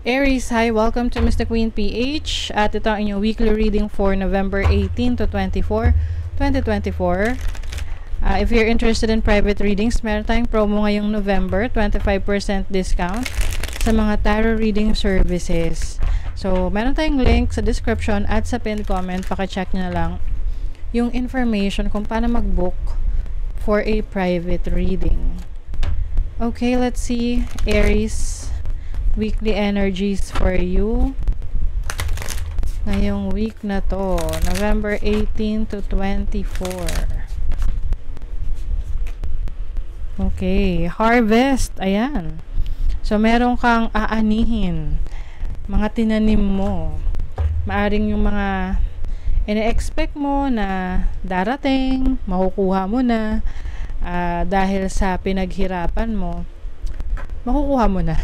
Aries, hi! Welcome to Mr. Queen PH at ito ang inyong weekly reading for November 18 to 24, 2024. If you're interested in private readings, meron tayong promo ngayong November, 25% discount sa mga tarot reading services. So, meron tayong link sa description at sa pinned comment. Paki-check nyo na lang yung information kung paano mag-book for a private reading. Okay, let's see. Aries, weekly energies for you ngayong week na to, November 18 to 24. Okay, harvest, ayan. So meron kang aanihin, mga tinanim mo, maaring yung mga ine-expect mo na darating, makukuha mo na dahil sa pinaghirapan mo, makukuha mo na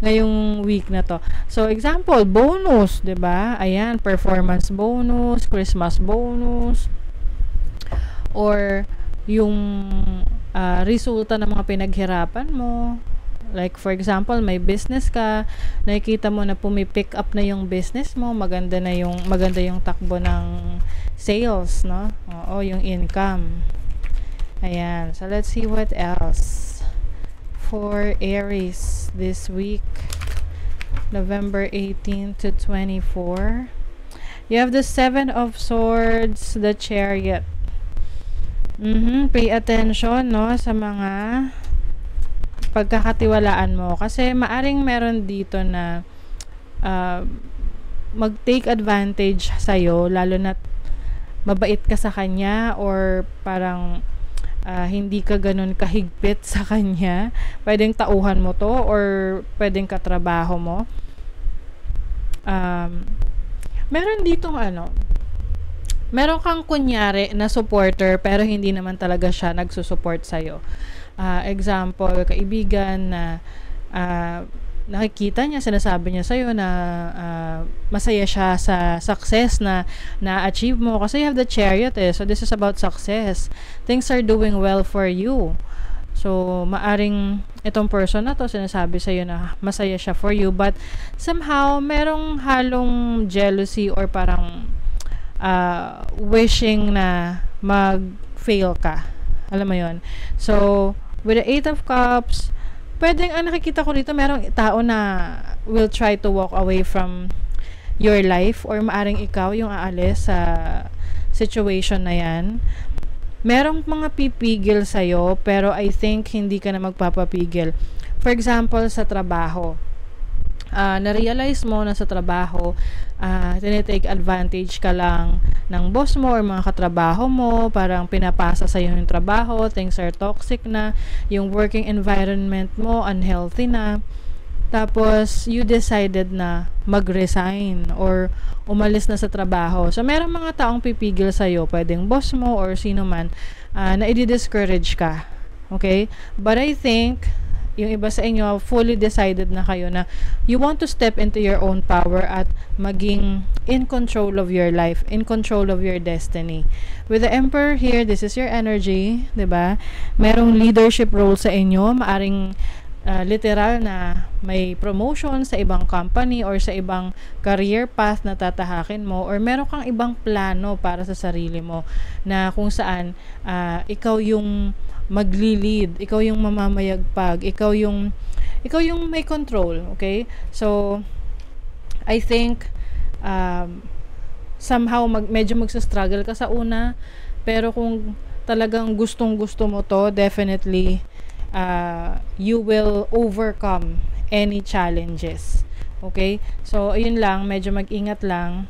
ngayong week na to. So example, bonus, 'di ba? Ayan, performance bonus, Christmas bonus, or yung resulta ng mga pinaghirapan mo. Like for example, may business ka, nakikita mo na pumipick up na yung business mo, maganda yung takbo ng sales, no? Oo, yung income. Ayan. So let's see what else for Aries this week, November 18 to 24. You have the 7 of Swords, the Chariot. Pay attention, no, sa mga pagkakatiwalaan mo, kasi maaring meron dito na mag-take advantage sa'yo, lalo na mabait ka sa kanya or parang hindi ka ganun kahigpit sa kanya. Pwedeng tauhan mo to or pwedeng katrabaho mo. Meron ditong meron kang kunyari na supporter pero hindi naman talaga siya nagsusupport sa'yo. Example, kaibigan na nakikita niya, sinasabi niya sa'yo na masaya siya sa success na na-achieve mo kasi you have the Chariot so this is about success. Things are doing well for you. So maaring itong person na to sinasabi sa'yo na masaya siya for you, but somehow merong halong jealousy or parang wishing na mag-fail ka. Alam mo yon. So with the 8 of Cups, pwedeng nakikita ko dito merong tao na will try to walk away from your life or maaring ikaw yung aalis sa situation na yan. Merong mga pipigil sa'yo pero I think hindi ka na magpapapigil. For example, sa trabaho. Na-realize mo na sa trabaho tinitake advantage ka lang ng boss mo or mga katrabaho mo, parang pinapasa sa iyo yung trabaho, things are toxic na, yung working environment mo unhealthy na, tapos you decided na mag-resign or umalis na sa trabaho. So merong mga taong pipigil sa iyo, pwedeng boss mo or sino man, na i-discourage ka. Okay? But I think yung iba sa inyo, fully decided na kayo na you want to step into your own power at maging in control of your life, in control of your destiny. With the Emperor here, this is your energy, 'di ba? Merong leadership role sa inyo, maaring literal na may promotion sa ibang company or sa ibang career path na tatahakin mo, or meron kang ibang plano para sa sarili mo na kung saan ikaw yung magli-lead, ikaw yung mamamayagpag, ikaw yung may control, okay? So I think somehow medyo magsa-struggle ka sa una, pero kung talagang gustong-gusto mo to, definitely you will overcome any challenges. Okay? So ayun lang, medyo mag-ingat lang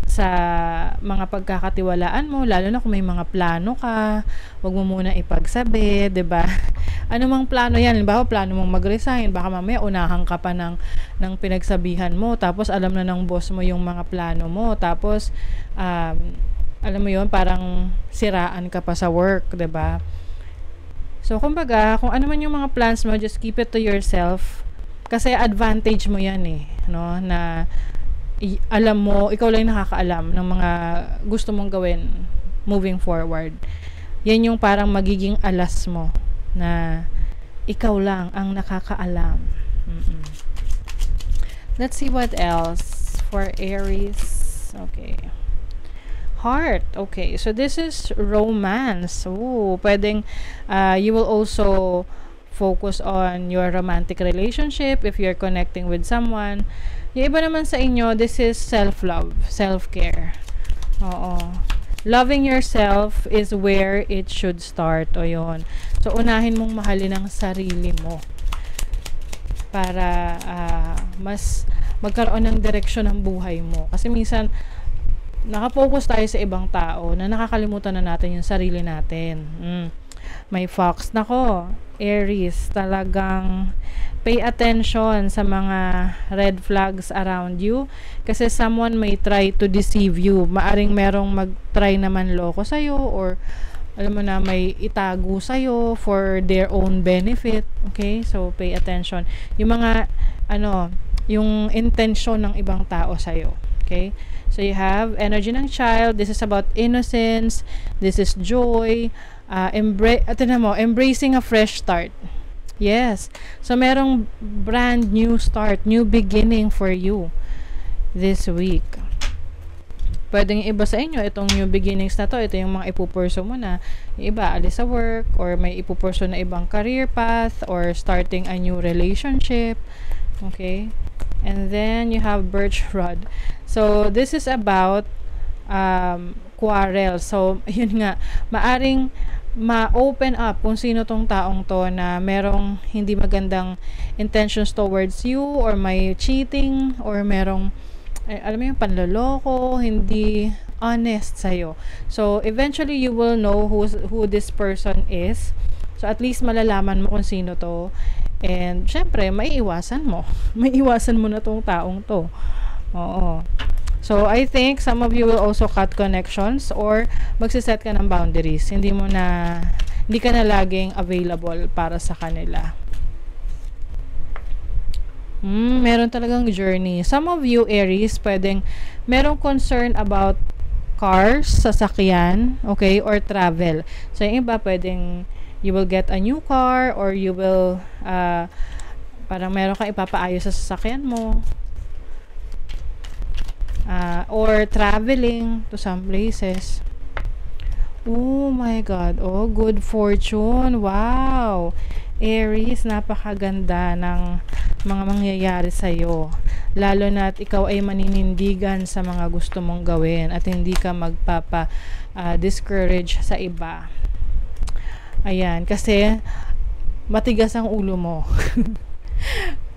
sa mga pagkakatiwalaan mo, lalo na kung may mga plano ka, wag mo muna ipagsabi, 'di ba? Ano mang plano 'yan, halimbawa plano mong mag-resign, baka mamaya unahan ka pa ng pinagsabihan mo, tapos alam na ng boss mo yung mga plano mo, tapos alam mo 'yon, parang siraan ka pa sa work, 'di ba? So kumbaga, kung ano man yung mga plans mo, just keep it to yourself, kasi advantage mo 'yan no, na alam mo, ikaw lang nakakaalam ng mga gusto mong gawin moving forward. Yan yung parang magiging alas mo na ikaw lang ang nakakaalam. Let's see what else for Aries. Okay. Heart. Okay. So this is romance. Oh, pwedeng you will also focus on your romantic relationship if you're connecting with someone. Yung iba naman sa inyo, this is self-love, self-care. Oo. Loving yourself is where it should start. O yun. So, unahin mong mahalin ang sarili mo para mas magkaroon ng direksyon ng buhay mo. Kasi minsan, nakapokus tayo sa ibang tao na nakakalimutan na natin yung sarili natin. May fox. Nako, Aries, talagang pay attention sa mga red flags around you kasi someone may try to deceive you. Maaring merong mag-try naman loko sa'yo or alam mo na may itago sa'yo for their own benefit. Okay? So, pay attention. Yung mga, yung intention ng ibang tao sa'yo. Okay? So, you have energy ng child. This is about innocence. This is joy. Embracing a fresh start. Yes. So, merong brand new start, new beginning for you this week. Pwedeng iba sa inyo, itong new beginnings na to, ito yung mga ipupurso mo na. Yung iba, alis sa work, or may ipupurso na ibang career path, or starting a new relationship. Okay? And then, you have birch rod. So, this is about quarrel. So, yun nga, maaring ma-open up kung sino tong taong to na merong hindi magandang intentions towards you or may cheating or merong alam mo yung panloloko, hindi honest sa'yo. So, eventually, you will know who this person is. So, at least malalaman mo kung sino to. And, syempre, maiiwasan mo. Maiiwasan mo na tong taong to. Oo. So, I think some of you will also cut connections or magsiset ka ng boundaries. Hindi ka na laging available para sa kanila. Meron talagang journey. Some of you, Aries, pwedeng merong concern about cars, sasakyan, okay, or travel. So, yung iba, pwedeng you will get a new car or you will, parang meron kang ipapaayos sa sasakyan mo. Or traveling to some places. Oh my God. Oh, good fortune. Wow. Aries, napakaganda ng mga mangyayari sa'yo. Lalo na at ikaw ay maninindigan sa mga gusto mong gawin at hindi ka discourage sa iba. Ayan, kasi matigas ang ulo mo.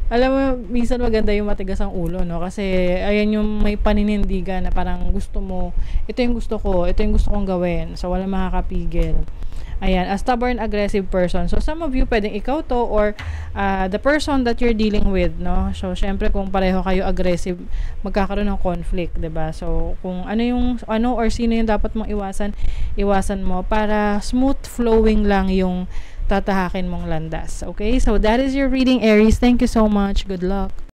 Alam mo, minsan maganda yung matigas ang ulo, no? Kasi, ayan yung may paninindigan na parang gusto mo, ito yung gusto ko, ito yung gusto kong gawin. So, wala makakapigil. Ayan, a stubborn, aggressive person. So, some of you, pwedeng ikaw to or the person that you're dealing with, no? So, syempre, kung pareho kayo aggressive, magkakaroon ng conflict, 'di ba? So, kung ano or sino yung dapat mong iwasan mo para smooth flowing lang yung tatahakin mong landas. Okay? So, that is your reading, Aries. Thank you so much. Good luck.